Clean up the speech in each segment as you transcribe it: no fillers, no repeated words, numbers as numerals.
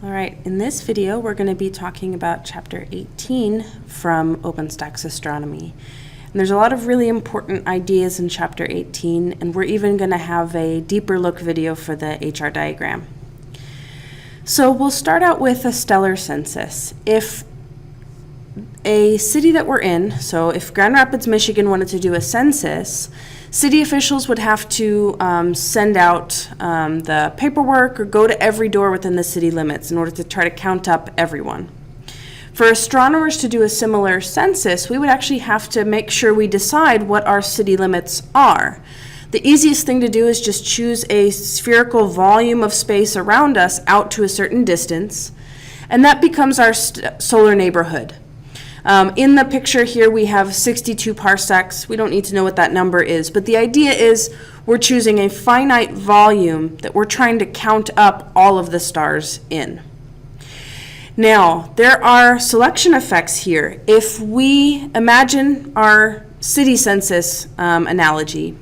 All right, in this video we're going to be talking about Chapter 18 from Openstax Astronomy. And there's a lot of really important ideas in Chapter 18, and we're even going to have a deeper look video for the HR diagram. So we'll start out with a stellar census. If a city that we're in, so if Grand Rapids, Michigan wanted to do a census, city officials would have to send out the paperwork or go to every door within the city limits in order to try to count up everyone. For astronomers to do a similar census, we would actually have to make sure we decide what our city limits are. The easiest thing to do is just choose a spherical volume of space around us out to a certain distance, and that becomes our solar neighborhood. In the picture here we have 62 parsecs. We don't need to know what that number is, but the idea is we're choosing a finite volume that we're trying to count up all of the stars in. Now, there are selection effects here. If we imagine our city census analogy,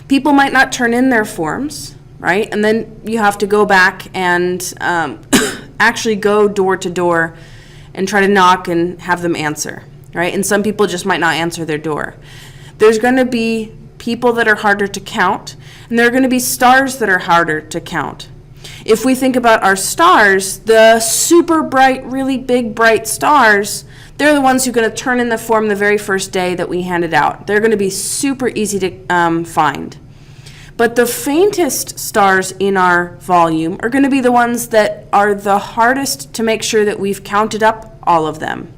people might not turn in their forms, right? And then you have to go back and actually go door to door and try to knock and have them answer, right? And some people just might not answer their door. There's going to be people that are harder to count, and there are going to be stars that are harder to count. If we think about our stars, the super bright, really big, bright stars, they're the ones who are going to turn in the form the very first day that we hand it out. They're going to be super easy to find. But the faintest stars in our volume are going to be the ones that are the hardest to make sure that we've counted up all of them.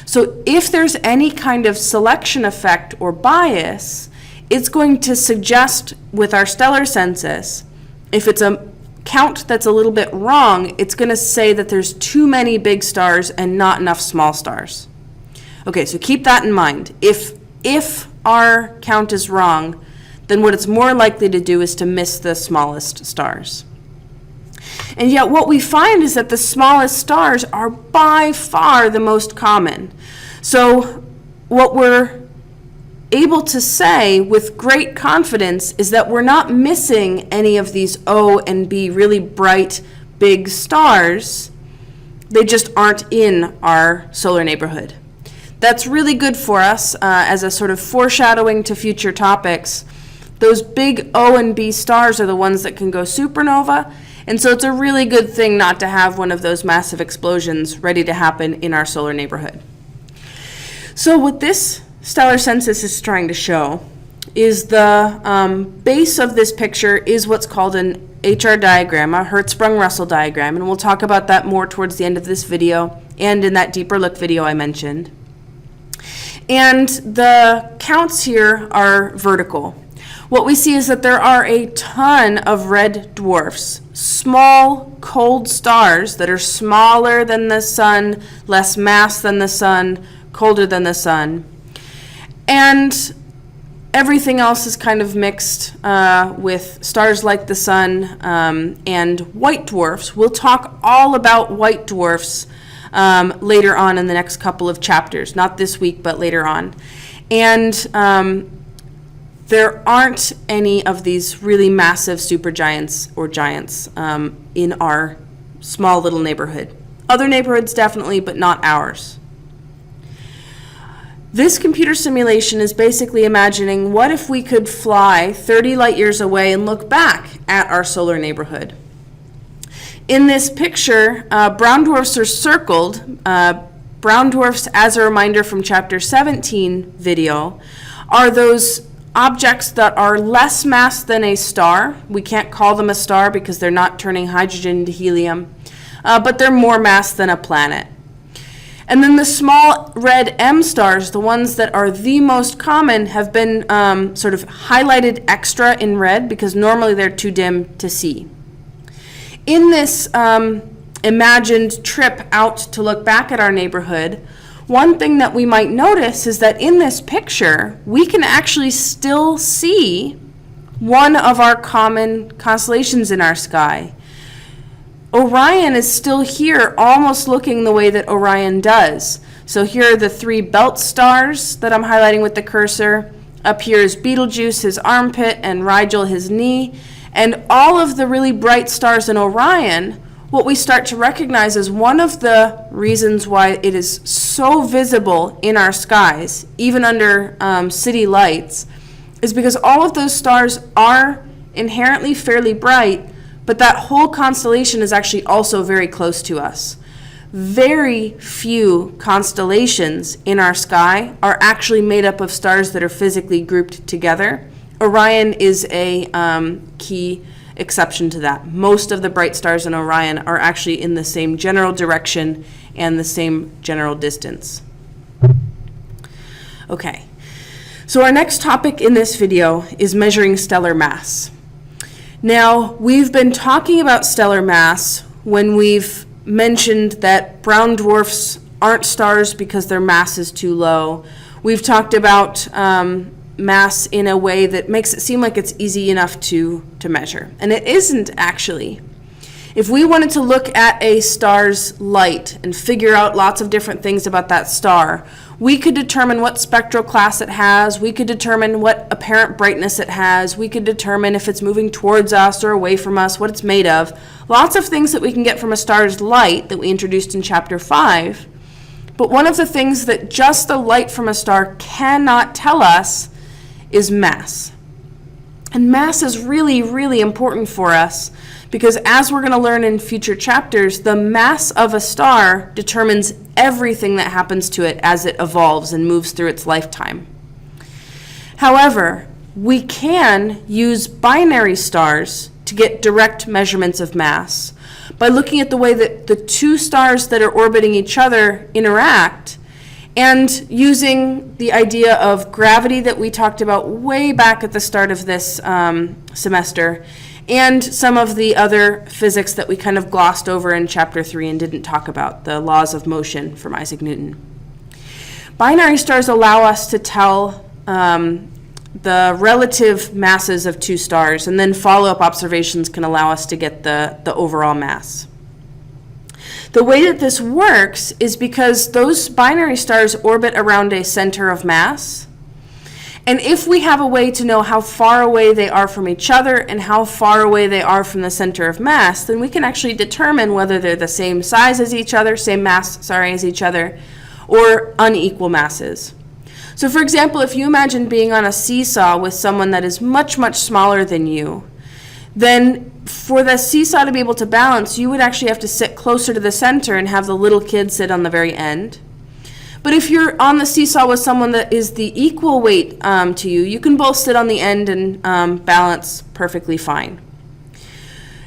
So if there's any kind of selection effect or bias, it's going to suggest with our stellar census, if it's a count that's a little bit wrong, it's going to say that there's too many big stars and not enough small stars. Okay, so keep that in mind. If our count is wrong, then what it's more likely to do is to miss the smallest stars. And yet what we find is that the smallest stars are by far the most common. So what we're able to say with great confidence is that we're not missing any of these O and B really bright big stars. They just aren't in our solar neighborhood. That's really good for us as a sort of foreshadowing to future topics. Those big O and B stars are the ones that can go supernova, and so it's a really good thing not to have one of those massive explosions ready to happen in our solar neighborhood. So what this stellar census is trying to show is the base of this picture is what's called an HR diagram, a Hertzsprung-Russell diagram, and we'll talk about that more towards the end of this video and in that deeper look video I mentioned. And the counts here are vertical. What we see is that there are a ton of red dwarfs, small, cold stars that are smaller than the sun, less mass than the sun, colder than the sun. And everything else is kind of mixed with stars like the sun and white dwarfs. We'll talk all about white dwarfs later on in the next couple of chapters, not this week, but later on. And there aren't any of these really massive supergiants or giants in our small little neighborhood. Other neighborhoods definitely, but not ours. This computer simulation is basically imagining what if we could fly 30 light years away and look back at our solar neighborhood. In this picture, brown dwarfs are circled. Brown dwarfs, as a reminder from Chapter 17 video, are those objects that are less mass than a star. We can't call them a star because they're not turning hydrogen into helium, but they're more mass than a planet. And then the small red M stars, the ones that are the most common, have been sort of highlighted extra in red because normally they're too dim to see. In this imagined trip out to look back at our neighborhood, one thing that we might notice is that in this picture, we can actually still see one of our common constellations in our sky. Orion is still here, almost looking the way that Orion does. So here are the three belt stars that I'm highlighting with the cursor. Up here is Betelgeuse, his armpit, and Rigel, his knee. And all of the really bright stars in Orion what we start to recognize is one of the reasons why it is so visible in our skies, even under city lights, is because all of those stars are inherently fairly bright, but that whole constellation is actually also very close to us. Very few constellations in our sky are actually made up of stars that are physically grouped together. Orion is a key exception to that. Most of the bright stars in Orion are actually in the same general direction and the same general distance. Okay, so our next topic in this video is measuring stellar mass. Now, we've been talking about stellar mass when we've mentioned that brown dwarfs aren't stars because their mass is too low. We've talked about mass in a way that makes it seem like it's easy enough to measure. And it isn't actually. If we wanted to look at a star's light and figure out lots of different things about that star, we could determine what spectral class it has, we could determine what apparent brightness it has, we could determine if it's moving towards us or away from us, what it's made of. Lots of things that we can get from a star's light that we introduced in Chapter 5. But one of the things that just the light from a star cannot tell us is mass. And mass is really, really important for us because, as we're going to learn in future chapters, the mass of a star determines everything that happens to it as it evolves and moves through its lifetime. However, we can use binary stars to get direct measurements of mass by looking at the way that the two stars that are orbiting each other interact, and using the idea of gravity that we talked about way back at the start of this semester, and some of the other physics that we kind of glossed over in Chapter 3 and didn't talk about, the laws of motion from Isaac Newton. Binary stars allow us to tell the relative masses of two stars, and then follow-up observations can allow us to get the overall mass. The way that this works is because those binary stars orbit around a center of mass. And if we have a way to know how far away they are from each other and how far away they are from the center of mass, then we can actually determine whether they're the same size as each other, same mass, as each other, or unequal masses. So for example, if you imagine being on a seesaw with someone that is much, much smaller than you, then for the seesaw to be able to balance, you would actually have to sit closer to the center and have the little kid sit on the very end. But if you're on the seesaw with someone that is the equal weight to you, you can both sit on the end and balance perfectly fine.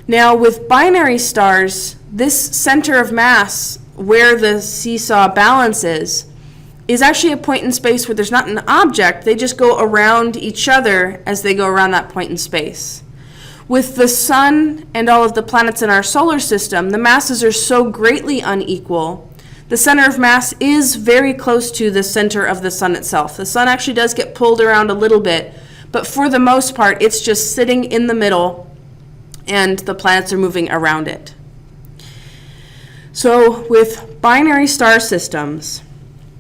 Now with binary stars, this center of mass where the seesaw balances is actually a point in space where there's not an object, they just go around each other as they go around that point in space. With the sun and all of the planets in our solar system, the masses are so greatly unequal. The center of mass is very close to the center of the sun itself. The sun actually does get pulled around a little bit, but for the most part, it's just sitting in the middle, and the planets are moving around it. So with binary star systems,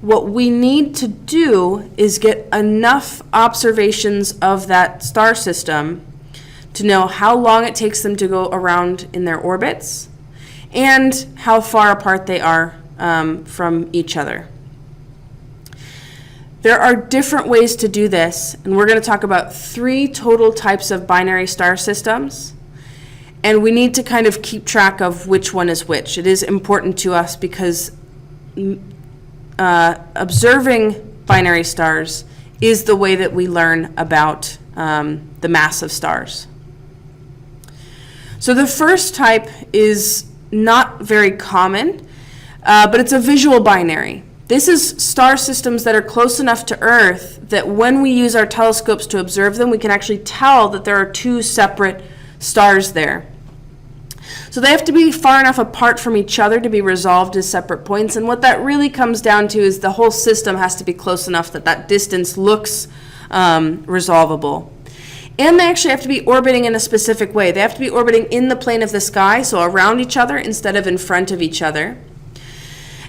what we need to do is get enough observations of that star system to know how long it takes them to go around in their orbits and how far apart they are from each other. There are different ways to do this, and we're going to talk about 3 total types of binary star systems, and we need to kind of keep track of which one is which. It is important to us because observing binary stars is the way that we learn about the mass of stars. So the first type is not very common, but it's a visual binary. This is star systems that are close enough to Earth that when we use our telescopes to observe them, we can actually tell that there are 2 separate stars there. So they have to be far enough apart from each other to be resolved as separate points, and what that really comes down to is the whole system has to be close enough that that distance looks resolvable. And they actually have to be orbiting in a specific way. They have to be orbiting in the plane of the sky, so around each other instead of in front of each other.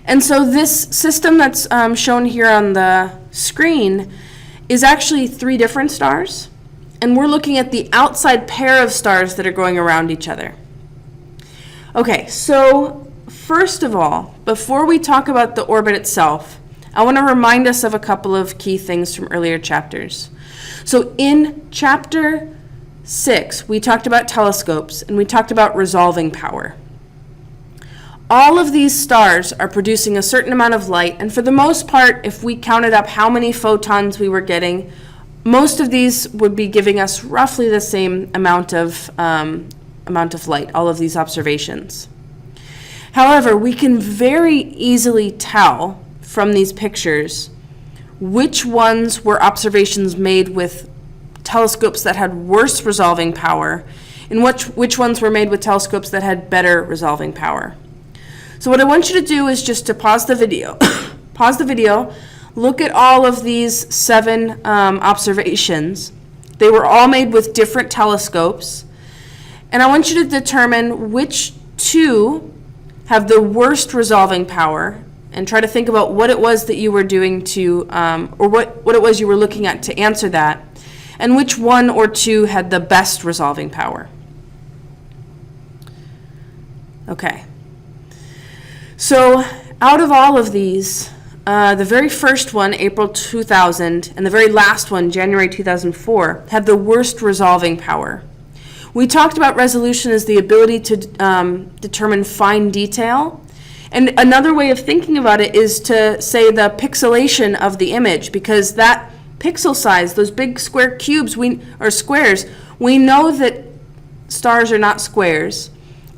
And so this system that's shown here on the screen is actually 3 different stars, and we're looking at the outside pair of stars that are going around each other. Okay, so first of all, before we talk about the orbit itself, I want to remind us of a couple of key things from earlier chapters. So in chapter 6, we talked about telescopes and we talked about resolving power. All of these stars are producing a certain amount of light, and for the most part, if we counted up how many photons we were getting, most of these would be giving us roughly the same amount of light, all of these observations. However, we can very easily tell from these pictures which ones were observations made with telescopes that had worse resolving power and which ones were made with telescopes that had better resolving power. So what I want you to do is just to pause the video, look at all of these 7 observations. They were all made with different telescopes, and I want you to determine which 2 have the worst resolving power, and try to think about what it was that you were doing to, or what it was you were looking at to answer that, and which 1 or 2 had the best resolving power. Okay. So out of all of these, the very first one, April 2000, and the very last one, January 2004, had the worst resolving power. We talked about resolution as the ability to determine fine detail. And another way of thinking about it is to say the pixelation of the image, because that pixel size, those big square cubes or squares, we know that stars are not squares.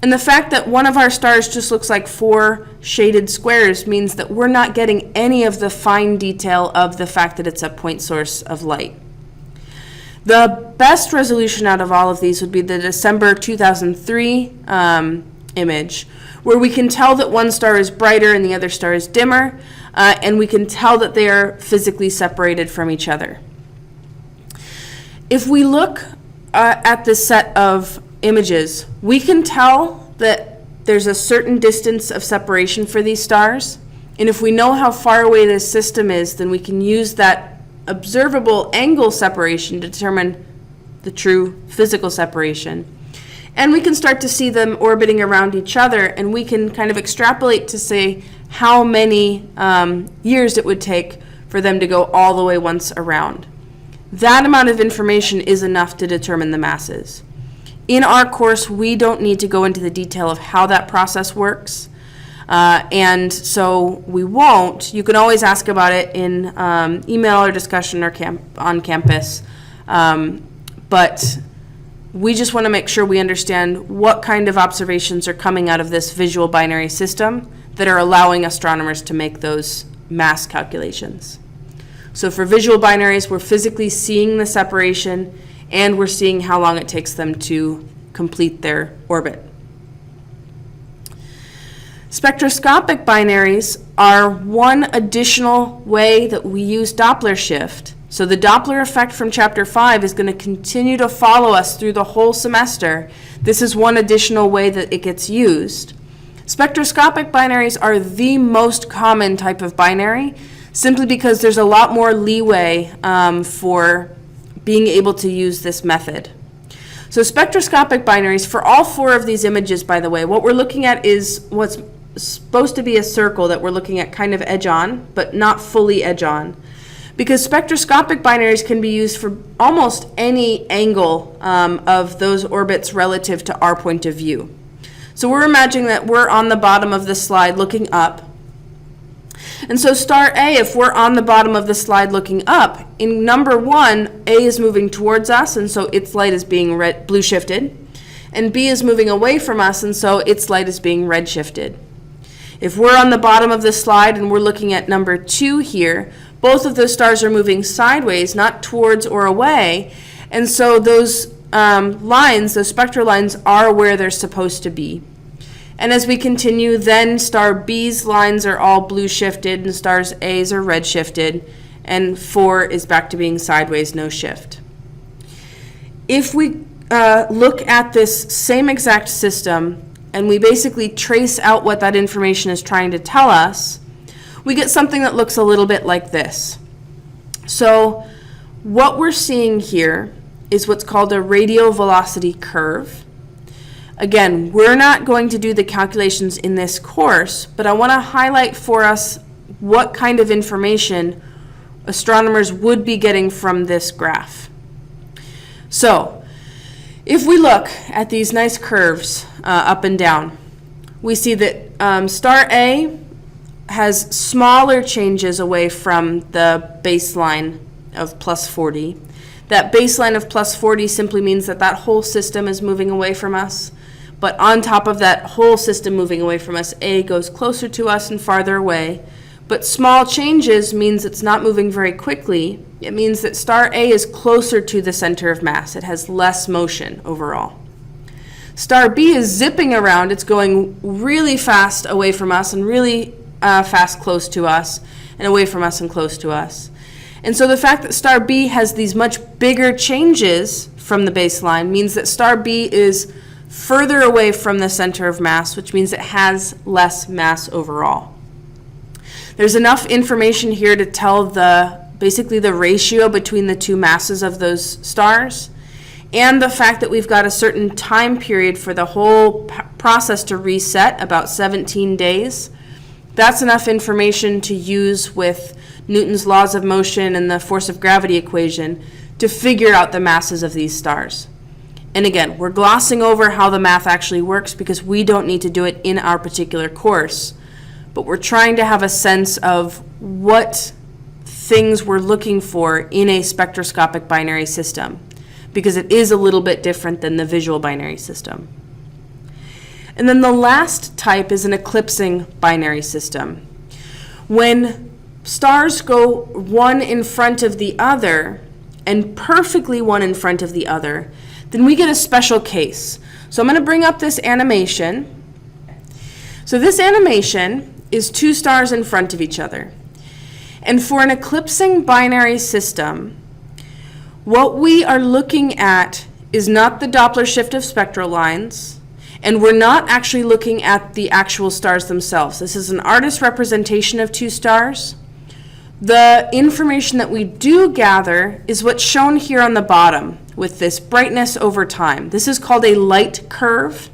And the fact that one of our stars just looks like 4 shaded squares means that we're not getting any of the fine detail of the fact that it's a point source of light. The best resolution out of all of these would be the December 2003 image, where we can tell that one star is brighter and the other star is dimmer, and we can tell that they are physically separated from each other. If we look at this set of images, we can tell that there's a certain distance of separation for these stars, and if we know how far away this system is, then we can use that observable angle separation to determine the true physical separation. And we can start to see them orbiting around each other, and we can kind of extrapolate to say how many years it would take for them to go all the way once around. That amount of information is enough to determine the masses. In our course, we don't need to go into the detail of how that process works, and so we won't. You can always ask about it in email or discussion or on campus, but we just want to make sure we understand what kind of observations are coming out of this visual binary system that are allowing astronomers to make those mass calculations. So for visual binaries, we're physically seeing the separation, and we're seeing how long it takes them to complete their orbit. Spectroscopic binaries are one additional way that we use Doppler shift. So the Doppler effect from Chapter 5 is going to continue to follow us through the whole semester. This is one additional way that it gets used. Spectroscopic binaries are the most common type of binary, simply because there's a lot more leeway for being able to use this method. So spectroscopic binaries, for all 4 of these images, by the way, what we're looking at is what's supposed to be a circle that we're looking at kind of edge on, but not fully edge on. Because spectroscopic binaries can be used for almost any angle of those orbits relative to our point of view. So we're imagining that we're on the bottom of the slide looking up. And so star A, if we're on the bottom of the slide looking up, in number 1, A is moving towards us, and so its light is being blue shifted. And B is moving away from us, and so its light is being red shifted. If we're on the bottom of the slide and we're looking at number 2 here, both of those stars are moving sideways, not towards or away, and so those lines, those spectral lines, are where they're supposed to be. And as we continue, then star B's lines are all blue shifted and stars A's are red shifted, and 4 is back to being sideways, no shift. If we look at this same exact system and we basically trace out what that information is trying to tell us, we get something that looks a little bit like this. So what we're seeing here is what's called a radial velocity curve. Again, we're not going to do the calculations in this course, but I want to highlight for us what kind of information astronomers would be getting from this graph. So, if we look at these nice curves up and down, we see that star A has smaller changes away from the baseline of plus 40. That baseline of plus 40 simply means that that whole system is moving away from us. But on top of that whole system moving away from us, A goes closer to us and farther away. But small changes means it's not moving very quickly. It means that star A is closer to the center of mass. It has less motion overall. Star B is zipping around. It's going really fast away from us and really fast close to us, and away from us and close to us. And so the fact that star B has these much bigger changes from the baseline means that star B is further away from the center of mass, which means it has less mass overall. There's enough information here to tell basically the ratio between the two masses of those stars, and the fact that we've got a certain time period for the whole process to reset, about 17 days. That's enough information to use with Newton's laws of motion and the force of gravity equation to figure out the masses of these stars. And again, we're glossing over how the math actually works because we don't need to do it in our particular course, but we're trying to have a sense of what things we're looking for in a spectroscopic binary system, because it is a little bit different than the visual binary system. And then the last type is an eclipsing binary system. When stars go one in front of the other, and perfectly one in front of the other, then we get a special case. So I'm going to bring up this animation. So this animation is two stars in front of each other. And for an eclipsing binary system, what we are looking at is not the Doppler shift of spectral lines, and we're not actually looking at the actual stars themselves. This is an artist's representation of two stars. The information that we do gather is what's shown here on the bottom with this brightness over time. This is called a light curve.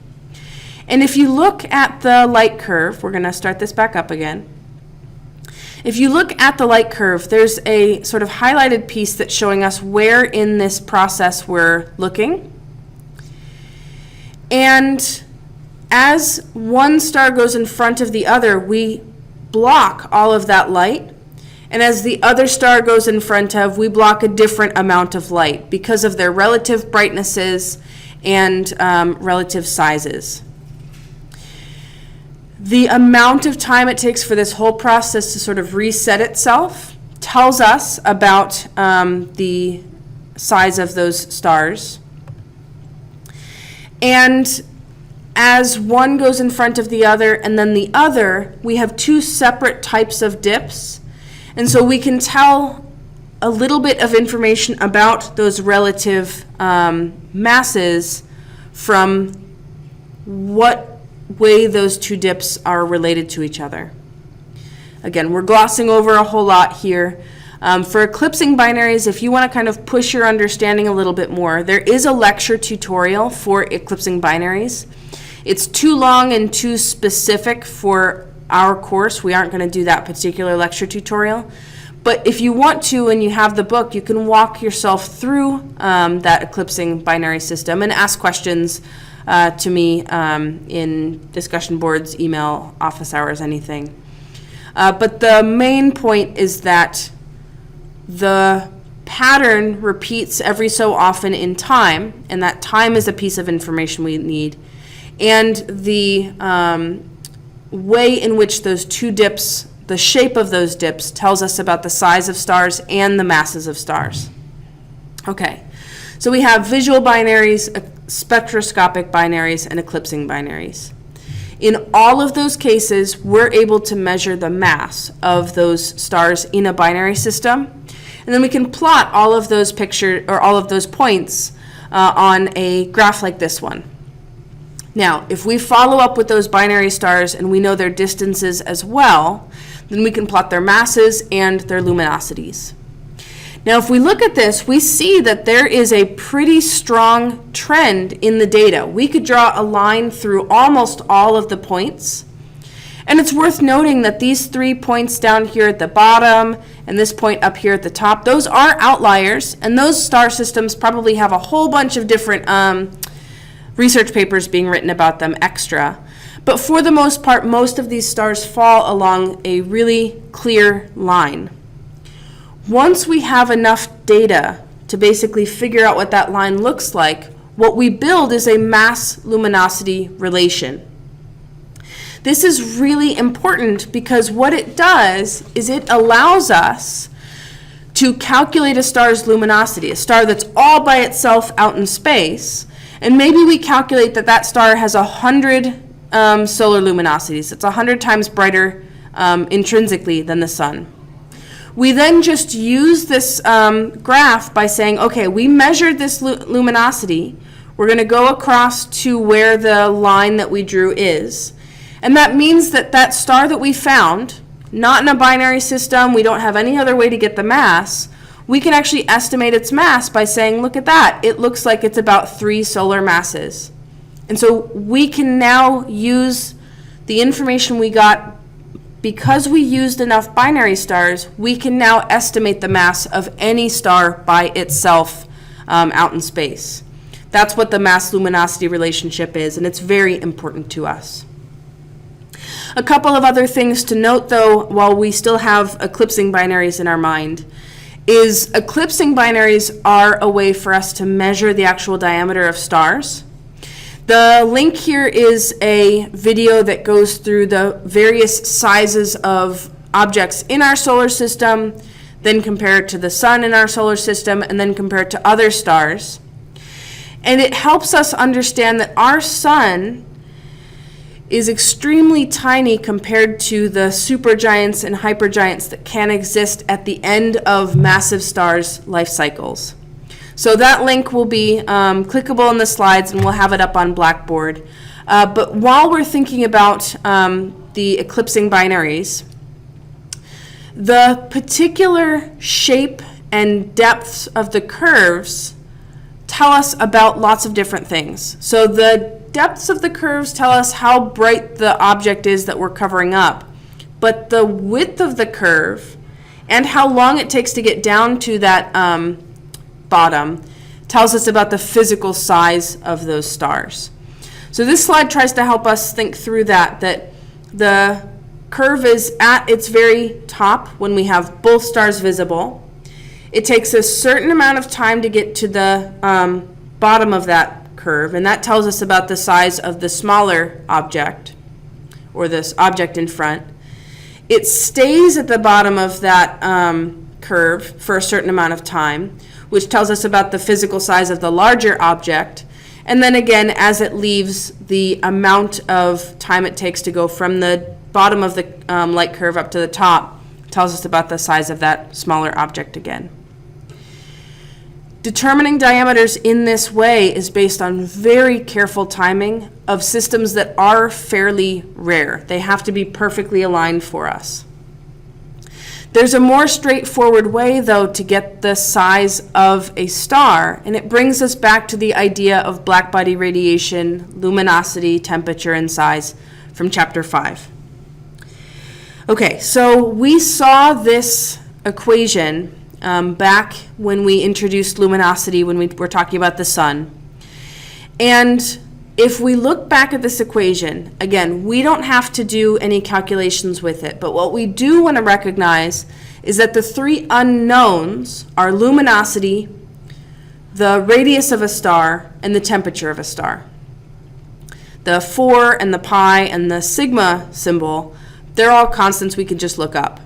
And if you look at the light curve, we're going to start this back up again. If you look at the light curve, there's a sort of highlighted piece that's showing us where in this process we're looking. And as one star goes in front of the other, we block all of that light. And as the other star goes in front of, we block a different amount of light because of their relative brightnesses and relative sizes. The amount of time it takes for this whole process to sort of reset itself tells us about the size of those stars. And as one goes in front of the other and then the other, we have two separate types of dips. And so we can tell a little bit of information about those relative masses from what way those two dips are related to each other. Again, we're glossing over a whole lot here. For eclipsing binaries, if you want to kind of push your understanding a little bit more, there is a lecture tutorial for eclipsing binaries. It's too long and too specific for our course. We aren't going to do that particular lecture tutorial. But if you want to and you have the book, you can walk yourself through that eclipsing binary system and ask questions to me in discussion boards, email, office hours, anything. But the main point is that the pattern repeats every so often in time, and that time is a piece of information we need. And the way in which those two dips, the shape of those dips, tells us about the size of stars and the masses of stars. Okay, so we have visual binaries, spectroscopic binaries, and eclipsing binaries. In all of those cases, we're able to measure the mass of those stars in a binary system, and then we can plot all of those all of those points on a graph like this one. Now, if we follow up with those binary stars and we know their distances as well, then we can plot their masses and their luminosities. Now, if we look at this, we see that there is a pretty strong trend in the data. We could draw a line through almost all of the points. And it's worth noting that these 3 points down here at the bottom and this point up here at the top, those are outliers, and those star systems probably have a whole bunch of different research papers being written about them extra. But for the most part, most of these stars fall along a really clear line. Once we have enough data to basically figure out what that line looks like, what we build is a mass-luminosity relation. This is really important because what it does is it allows us to calculate a star's luminosity, a star that's all by itself out in space, and maybe we calculate that that star has 100 solar luminosities. It's 100 times brighter intrinsically than the sun. We then just use this graph by saying, okay, we measured this luminosity. We're going to go across to where the line that we drew is. And that means that that star that we found, not in a binary system, we don't have any other way to get the mass, we can actually estimate its mass by saying, look at that, it looks like it's about 3 solar masses. And so we can now use the information we got. Because we used enough binary stars, we can now estimate the mass of any star by itself out in space. That's what the mass-luminosity relationship is, and it's very important to us. A couple of other things to note, though, while we still have eclipsing binaries in our mind, is eclipsing binaries are a way for us to measure the actual diameter of stars. The link here is a video that goes through the various sizes of objects in our solar system, then compare it to the sun in our solar system, and then compare it to other stars. And it helps us understand that our sun is extremely tiny compared to the supergiants and hypergiants that can exist at the end of massive stars' life cycles. So that link will be clickable in the slides, and we'll have it up on Blackboard. But while we're thinking about the eclipsing binaries, the particular shape and depths of the curves tell us about lots of different things. So the depths of the curves tell us how bright the object is that we're covering up. But the width of the curve and how long it takes to get down to that bottom tells us about the physical size of those stars. So this slide tries to help us think through that the curve is at its very top when we have both stars visible. It takes a certain amount of time to get to the bottom of that curve, and that tells us about the size of the smaller object, or this object in front. It stays at the bottom of that curve for a certain amount of time, which tells us about the physical size of the larger object. And then again, as it leaves, the amount of time it takes to go from the bottom of the light curve up to the top tells us about the size of that smaller object again. Determining diameters in this way is based on very careful timing of systems that are fairly rare. They have to be perfectly aligned for us. There's a more straightforward way, though, to get the size of a star, and it brings us back to the idea of blackbody radiation, luminosity, temperature, and size from Chapter 5. Okay, so we saw this equation back when we introduced luminosity, when we were talking about the sun. And if we look back at this equation, again, we don't have to do any calculations with it, but what we do want to recognize is that the 3 unknowns are luminosity, the radius of a star, and the temperature of a star. The 4 and the pi and the sigma symbol, they're all constants we can just look up.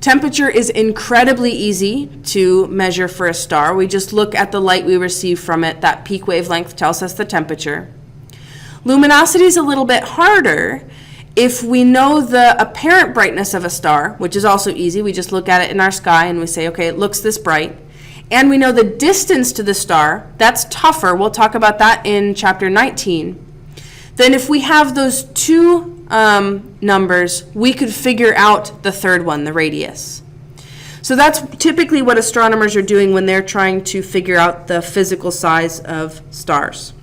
Temperature is incredibly easy to measure for a star. We just look at the light we receive from it. That peak wavelength tells us the temperature. Luminosity is a little bit harder if we know the apparent brightness of a star, which is also easy. We just look at it in our sky and we say, okay, it looks this bright. And we know the distance to the star. That's tougher. We'll talk about that in Chapter 19. Then if we have those 2 numbers, we could figure out the third one, the radius. So that's typically what astronomers are doing when they're trying to figure out the physical size of stars.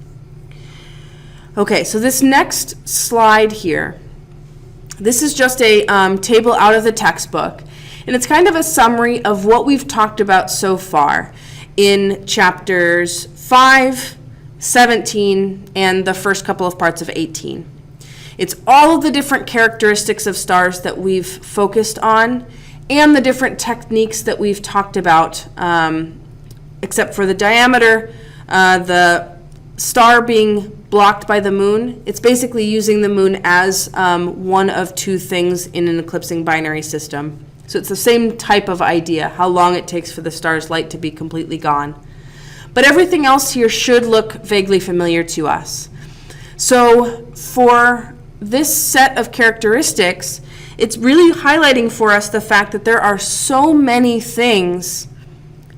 Okay, so this next slide here, this is just a table out of the textbook, and it's kind of a summary of what we've talked about so far in chapters 5, 17, and the first couple of parts of 18. It's all of the different characteristics of stars that we've focused on and the different techniques that we've talked about, except for the diameter, the star being blocked by the moon. It's basically using the moon as one of two things in an eclipsing binary system. So it's the same type of idea, how long it takes for the star's light to be completely gone. But everything else here should look vaguely familiar to us. So for this set of characteristics, it's really highlighting for us the fact that there are so many things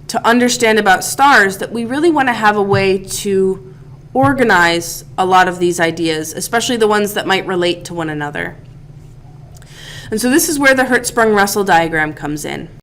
to understand about stars that we really want to have a way to organize a lot of these ideas, especially the ones that might relate to one another. And so this is where the Hertzsprung-Russell diagram comes in.